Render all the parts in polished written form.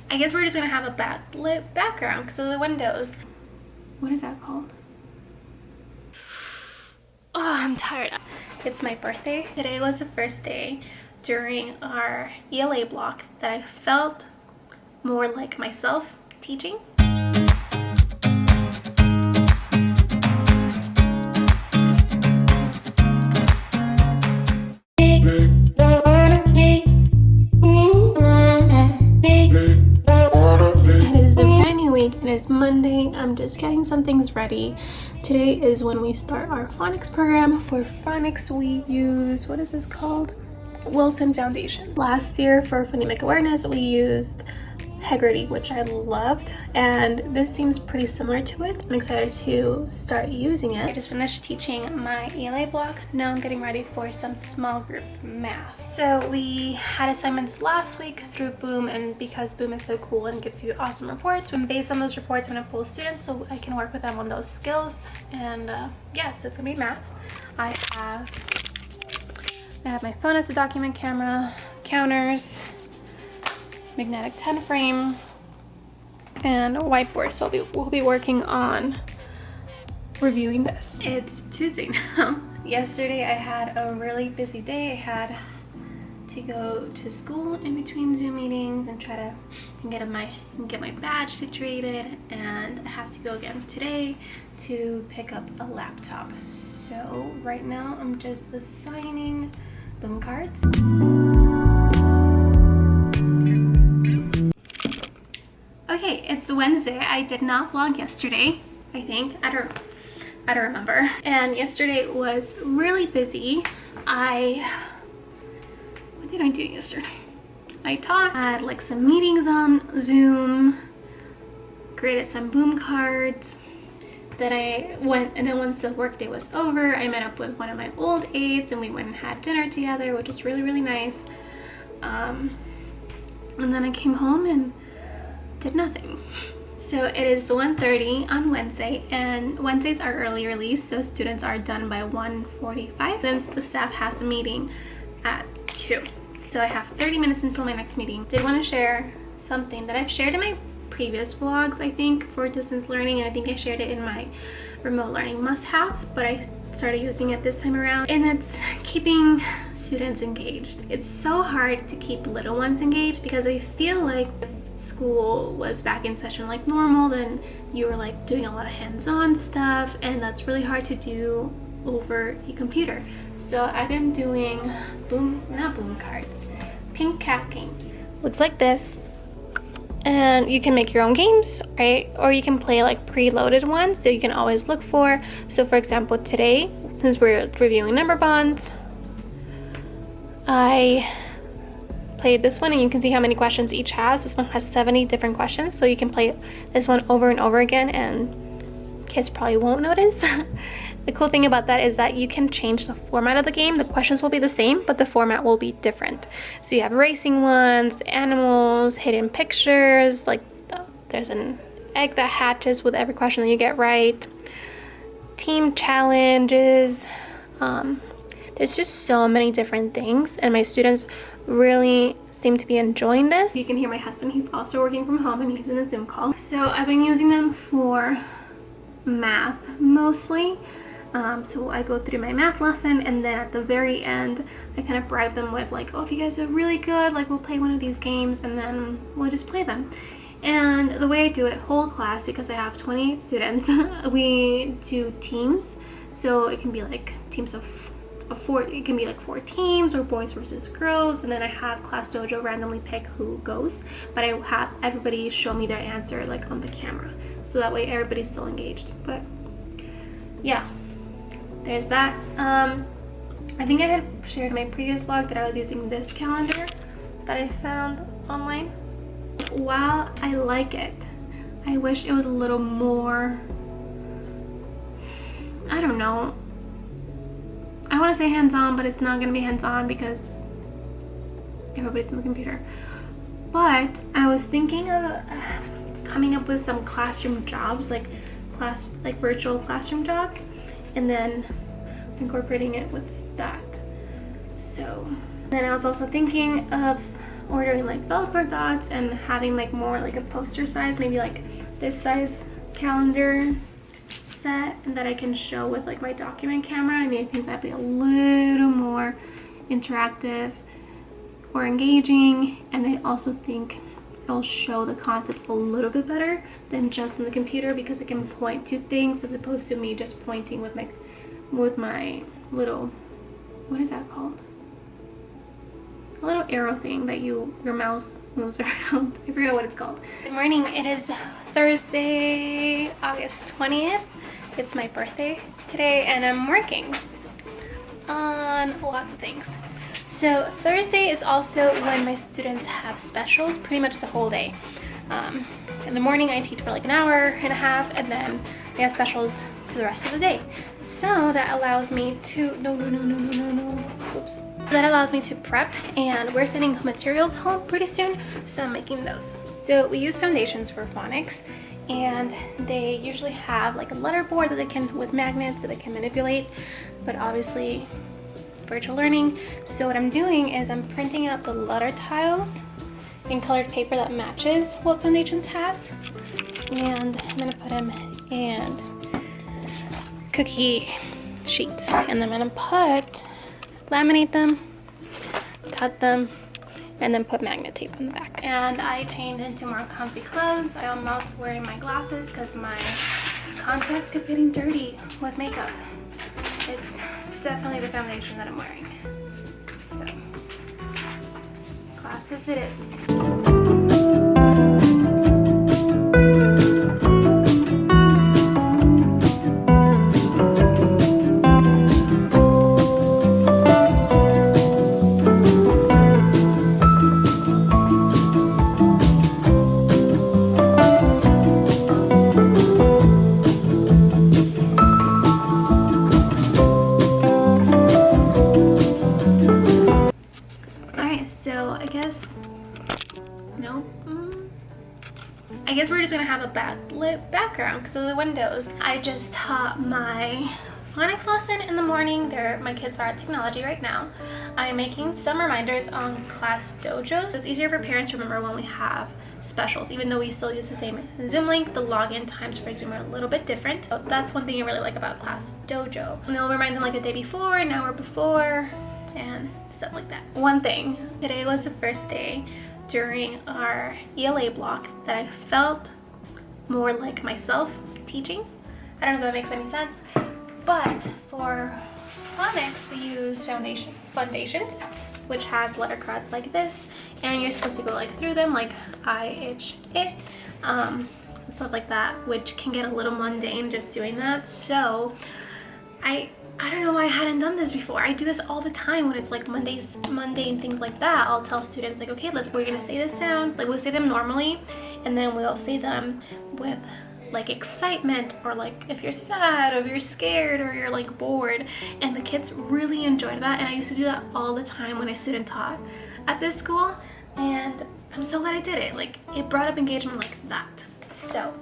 I guess we're just gonna have a backlit background because of the windows. What is that called? Oh, I'm tired. It's my birthday. Today was the first day during our ELA block that I felt more like myself teaching. It is Monday. I'm just getting some things ready. Today is when we start our phonics program. For phonics we use, what is this called? Wilson Foundation. Last year for phonemic awareness we used Heggerty, which I loved, and this seems pretty similar to it. I'm excited to start using it. I just finished teaching my ELA block. Now I'm getting ready for some small group math. So we had assignments last week through Boom, and because Boom is so cool and gives you awesome reports, and based on those reports I'm gonna pull students so I can work with them on those skills. And yeah, so it's gonna be math. I have my phone as a document camera, counters, magnetic 10 frame, and a whiteboard. So we'll be working on reviewing this. It's Tuesday now. Yesterday I had a really busy day. I had to go to school in between Zoom meetings and try to get my badge situated, and I have to go again today to pick up a laptop. So right now I'm just assigning Boom cards. Okay, it's Wednesday. I did not vlog yesterday, I think. I don't remember. And yesterday was really busy. What did I do yesterday? I taught, had like some meetings on Zoom, created some Boom cards. Then I went, and then once the workday was over, I met up with one of my old aides and we went and had dinner together, which was really, really nice. And then I came home and did nothing. So it is 1:30 on Wednesday, and Wednesdays are early release, so students are done by 1:45 since the staff has a meeting at 2. So I have 30 minutes until my next meeting. Did want to share something that I've shared in my previous vlogs, I think, for distance learning, and I think I shared it in my remote learning must-haves, but I started using it this time around, and it's keeping students engaged. It's so hard to keep little ones engaged because I feel like school was back in session like normal, then you were like doing a lot of hands-on stuff, and that's really hard to do over a computer. So I've been doing not Boom cards, pink cat games. Looks like this, and you can make your own games, right? Or you can play like preloaded ones, so you can always look for. So for example, today, since we're reviewing number bonds, I played this one, and you can see how many questions each has. This one has 70 different questions, so you can play this one over and over again and kids probably won't notice. The cool thing about that is that you can change the format of the game. The questions will be the same, but the format will be different. So you have racing ones, animals, hidden pictures, like there's an egg that hatches with every question that you get right, team challenges. There's just so many different things, and my students really seem to be enjoying this. You can hear my husband, he's also working from home and he's in a Zoom call. So I've been using them for math mostly. So I go through my math lesson, and then at the very end I kind of bribe them with like, oh, if you guys are really good, like we'll play one of these games and then we'll just play them. And the way I do it, whole class, because I have 28 students, we do teams. So it can be like teams of 4, it can be like 4 teams, or boys versus girls, and then I have Class Dojo randomly pick who goes, but I have everybody show me their answer like on the camera, so that way everybody's still engaged. But yeah, there's that. I think I had shared in my previous vlog that I was using this calendar that I found online. While I like it, I wish it was a little more, I don't know, I want to say hands-on, but it's not going to be hands-on because everybody's on the computer. But I was thinking of coming up with some classroom jobs, like virtual classroom jobs, and then incorporating it with that. So then I was also thinking of ordering like Velcro dots and having like more like a poster size, maybe like this size calendar set, and that I can show with like my document camera. I mean, I think that'd be a little more interactive or engaging, and I also think it'll show the concepts a little bit better than just on the computer, because I can point to things as opposed to me just pointing with my little, what is that called? A little arrow thing that your mouse moves around. I forgot what it's called. Good morning. It is Thursday, August 20th. It's my birthday today, and I'm working on lots of things. So Thursday is also when my students have specials pretty much the whole day. In the morning I teach for like an hour and a half, and then they have specials for the rest of the day. So that allows me to, oops. That allows me to prep, and we're sending materials home pretty soon, so I'm making those. So we use foundations for phonics, and they usually have like a letter board that they can, with magnets that they can manipulate, but obviously virtual learning. So what I'm doing is I'm printing out the letter tiles in colored paper that matches what Foundations has, and I'm gonna put them in cookie sheets, and I'm gonna laminate them, cut them, and then put magnet tape on the back. And I changed into more comfy clothes. I'm also wearing my glasses because my contacts keep getting dirty with makeup. It's definitely the foundation that I'm wearing. So, glasses it is. I guess we're just gonna have a backlit background because of the windows. I just taught my phonics lesson in the morning. My kids are at technology right now. I'm making some reminders on Class Dojo, so it's easier for parents to remember when we have specials. Even though we still use the same Zoom link, the login times for Zoom are a little bit different. So that's one thing I really like about Class Dojo. And they'll remind them like the day before, an hour before, and stuff like that. One thing, today was the first day during our ELA block that I felt more like myself teaching. I don't know if that makes any sense, but for phonics we use foundations, which has letter cards like this, and you're supposed to go like through them like I, H, I, stuff like that, which can get a little mundane just doing that. So I don't know why I hadn't done this before. I do this all the time when it's like mundane things like that. I'll tell students like, okay, we're gonna say this sound, like we'll say them normally, and then we'll say them with like excitement, or like if you're sad, or if you're scared, or you're like bored. And the kids really enjoyed that, and I used to do that all the time when I student taught at this school, and I'm so glad I did it. Like, it brought up engagement like that. So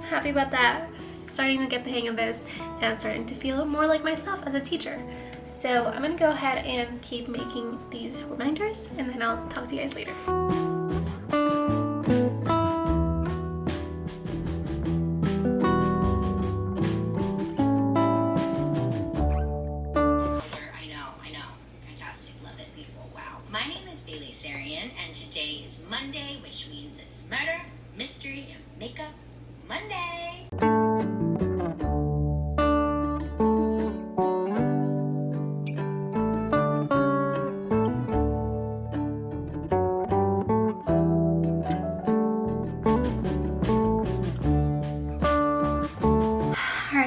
happy about that. Starting to get the hang of this and starting to feel more like myself as a teacher. So I'm gonna go ahead and keep making these reminders, and then I'll talk to you guys later. I know. Fantastic. Love it, beautiful. Wow. My name is Bailey Sarian, and today is Monday, which means it's Murder, Mystery, and Makeup Monday.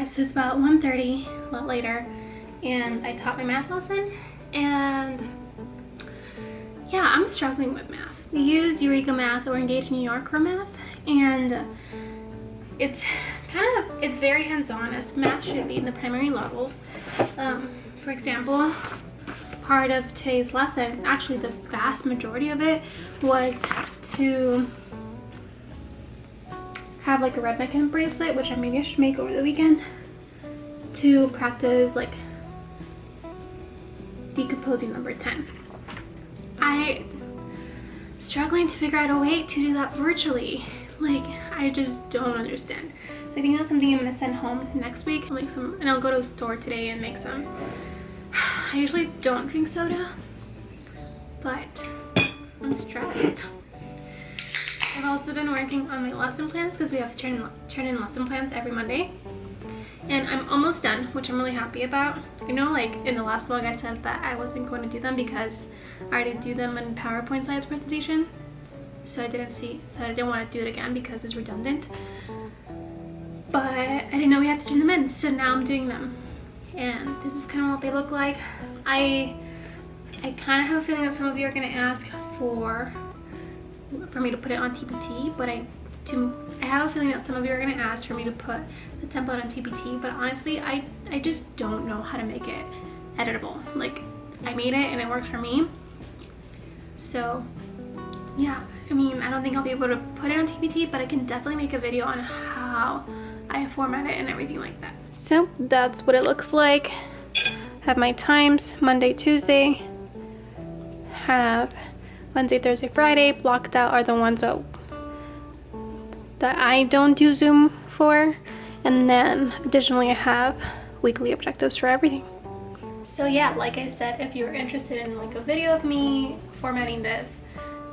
So it's about 1:30, a lot later, and I taught my math lesson, and yeah, I'm struggling with math. We use Eureka Math or Engage New York for math, and it's very hands-on, as math should be in the primary levels. For example, part of today's lesson, actually the vast majority of it, was to have like a red neck bracelet, which maybe I should make over the weekend, to practice like decomposing number 10. struggling to figure out a way to do that virtually. Like, I just don't understand. So I think that's something I'm gonna send home next week. I'll make some, and I'll go to a store today and make some. I usually don't drink soda, but I'm stressed. I've also been working on my lesson plans because we have to turn in lesson plans every Monday. And I'm almost done, which I'm really happy about. I know, like, in the last vlog I said that I wasn't going to do them because I already do them in PowerPoint slides presentation. So I didn't want to do it again because it's redundant. But I didn't know we had to turn them in, so now I'm doing them. And this is kind of what they look like. I kind of have a feeling that some of you are going to ask for me to put it on TPT, but I have a feeling that some of you are going to ask for me to put the template on TPT, but honestly, I just don't know how to make it editable. Like, I made it and it works for me. So, yeah, I mean, I don't think I'll be able to put it on TPT, but I can definitely make a video on how I format it and everything like that. So that's what it looks like. Have my times, Monday, Tuesday. Have Wednesday, Thursday, Friday. Blocked out are the ones that I don't do Zoom for. And then additionally I have weekly objectives for everything. So yeah, like I said, if you're interested in like a video of me formatting this,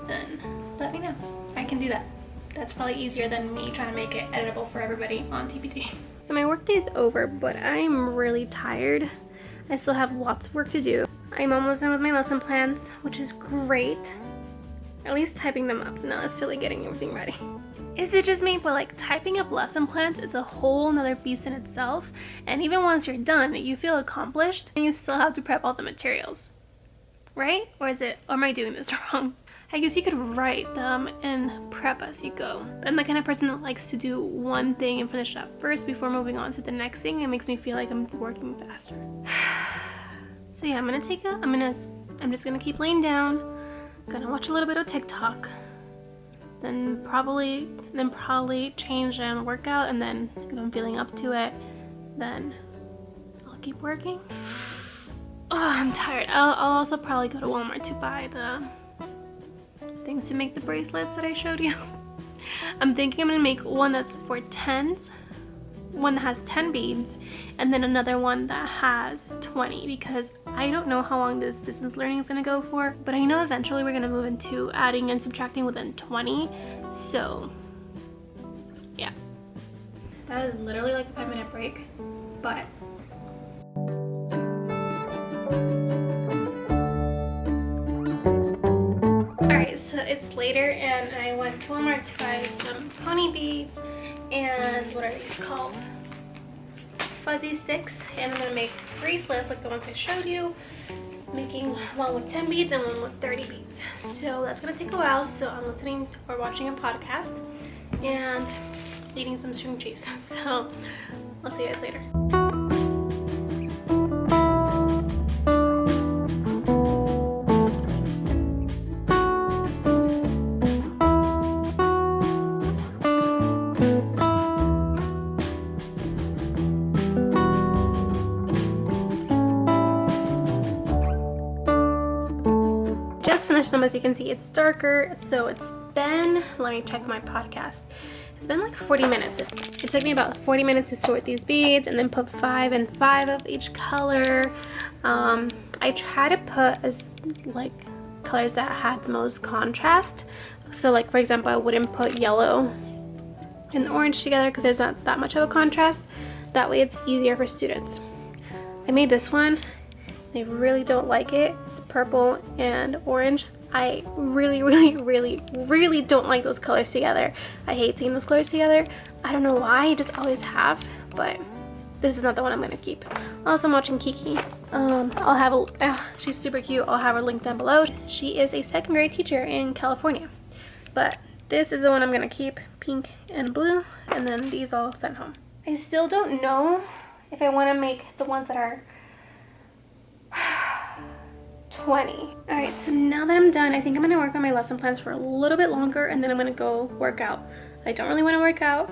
then let me know. I can do that. That's probably easier than me trying to make it editable for everybody on TPT. So my work day is over, but I'm really tired. I still have lots of work to do. I'm almost done with my lesson plans, which is great. At least typing them up, not necessarily getting everything ready. Is it just me, but like typing up lesson plans is a whole nother beast in itself, and even once you're done, you feel accomplished, and you still have to prep all the materials. Right? Or am I doing this wrong? I guess you could write them and prep as you go. I'm the kind of person that likes to do one thing and finish that first before moving on to the next thing. It makes me feel like I'm working faster. So yeah, I'm just gonna keep laying down, gonna watch a little bit of TikTok, then probably change and work out, and then if I'm feeling up to it, then I'll keep working. Oh, I'm tired. I'll also probably go to Walmart to buy the things to make the bracelets that I showed you. I'm thinking I'm gonna make one that's for 10s, one that has 10 beads, and then another one that has 20, because I don't know how long this distance learning is gonna go for, but I know eventually we're gonna move into adding and subtracting within 20, so yeah. That was literally like a 5-minute break, but alright, so it's later and I went to Walmart to buy some pony beads and what are these called? Fuzzy sticks, and I'm gonna make bracelets like the ones I showed you, making one with 10 beads and one with 30 beads. So that's gonna take a while, so I'm listening or watching a podcast and eating some string cheese. So I'll see you guys later. Just finished them. As you can see, it's darker, so it's been, let me check my podcast, it's been like 40 minutes. It took me about 40 minutes to sort these beads and then put 5 and 5 of each color. I try to put as like colors that had the most contrast, so like for example I wouldn't put yellow and orange together because there's not that much of a contrast. That way it's easier for students. I made this one. They really don't like it. It's purple and orange. I really don't like those colors together. I hate seeing those colors together. I don't know why, I just always have, but this is not the one I'm gonna keep. Also, I'm watching Kiki. I'll have she's super cute. I'll have her link down below. She is a 2nd grade teacher in California. But this is the one I'm gonna keep, pink and blue, and then these all sent home. I still don't know if I wanna make the ones that are 20. Alright, so now that I'm done, I think I'm gonna work on my lesson plans for a little bit longer and then I'm gonna go work out. I don't really want to work out,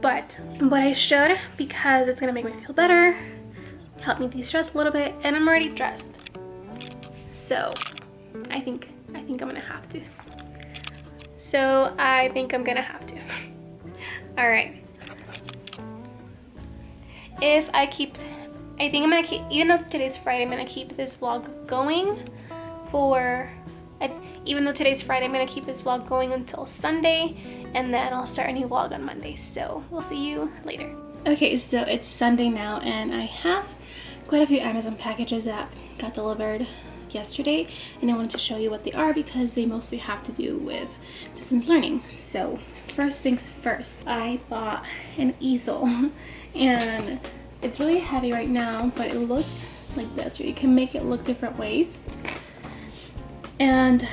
but I should because it's gonna make me feel better, help me de-stress a little bit, and I'm already dressed. So I think I'm gonna have to. So I think I'm gonna have to. All right. I think I'm gonna keep, even though today's Friday, I'm gonna keep this vlog going even though today's Friday, I'm gonna keep this vlog going until Sunday, and then I'll start a new vlog on Monday. So we'll see you later. Okay, so it's Sunday now, and I have quite a few Amazon packages that got delivered yesterday, and I wanted to show you what they are because they mostly have to do with distance learning. So first things first, I bought an easel, and it's really heavy right now, but it looks like this. You can make it look different ways. And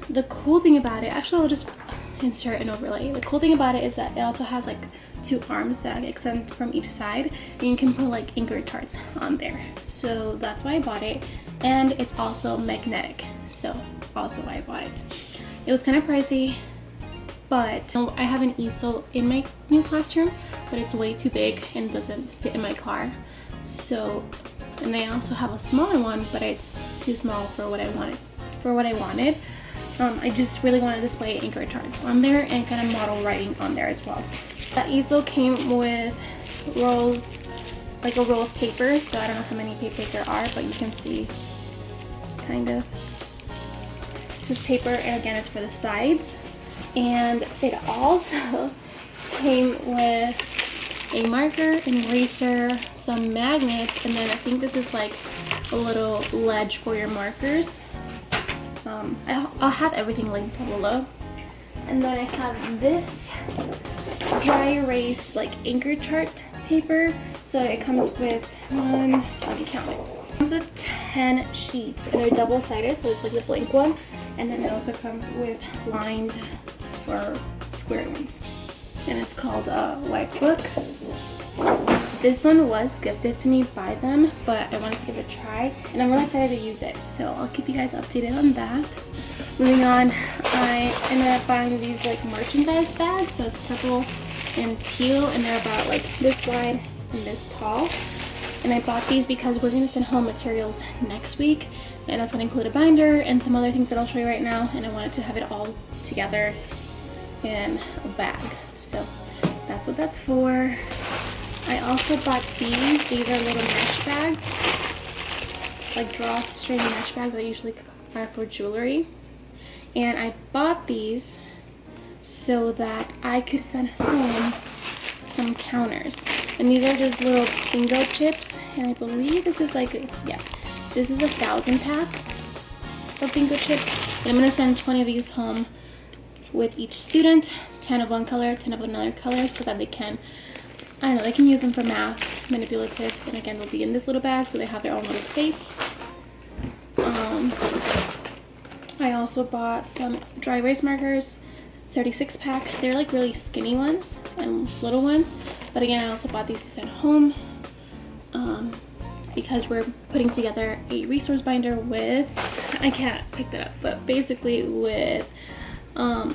the cool thing about it, actually I'll just insert an overlay. The cool thing about it is that it also has like 2 arms that extend from each side, and you can put like anchor charts on there. So that's why I bought it, and it's also magnetic, so also why I bought it. It was kind of pricey, but I have an easel in my new classroom, but it's way too big and doesn't fit in my car. So, and I also have a smaller one, but it's too small for what I wanted. I just really want to display anchor charts on there and kind of model writing on there as well. That easel came with rolls, like a roll of paper, so I don't know how many papers there are, but you can see kind of. This is paper, and again it's for the sides. And it also came with a marker, an eraser, some magnets, and then I think this is like a little ledge for your markers. I'll have everything linked below. And then I have this dry erase like anchor chart paper. So it comes with let me count it. It comes with 10 sheets, and they're double-sided, so it's like the blank one. And then it also comes with lined or square ones. And it's called a White Book. This one was gifted to me by them, but I wanted to give it a try, and I'm really excited to use it, so I'll keep you guys updated on that. Moving on, I ended up buying these like merchandise bags, so it's purple and teal, and they're about like this wide and this tall. And I bought these because we're going to send home materials next week, and that's going to include a binder and some other things that I'll show you right now, and I wanted to have it all together in a bag, so that's what that's for. I also bought these. These are little mesh bags, like drawstring mesh bags that I usually buy for jewelry. And I bought these so that I could send home some counters. And these are just little bingo chips, and I believe this is like, yeah, this is 1,000 pack of bingo chips. And I'm gonna send 20 of these home with each student, 10 of one color, 10 of another color, so that they can, I don't know, they can use them for math, manipulatives, and again, they'll be in this little bag, so they have their own little space. I also bought some dry erase markers, 36 pack. They're like really skinny ones and little ones, but again, I also bought these to send home because we're putting together a resource binder with, I can't pick that up, but basically with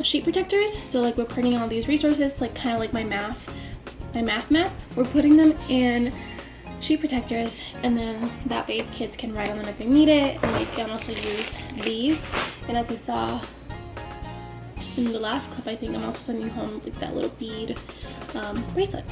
sheet protectors. So like we're printing all these resources, like kind of like my math mats. We're putting them in sheet protectors, and then that way kids can write on them if they need it, and they can also use these. And as you saw in the last clip, I think I'm also sending home like that little bead bracelet.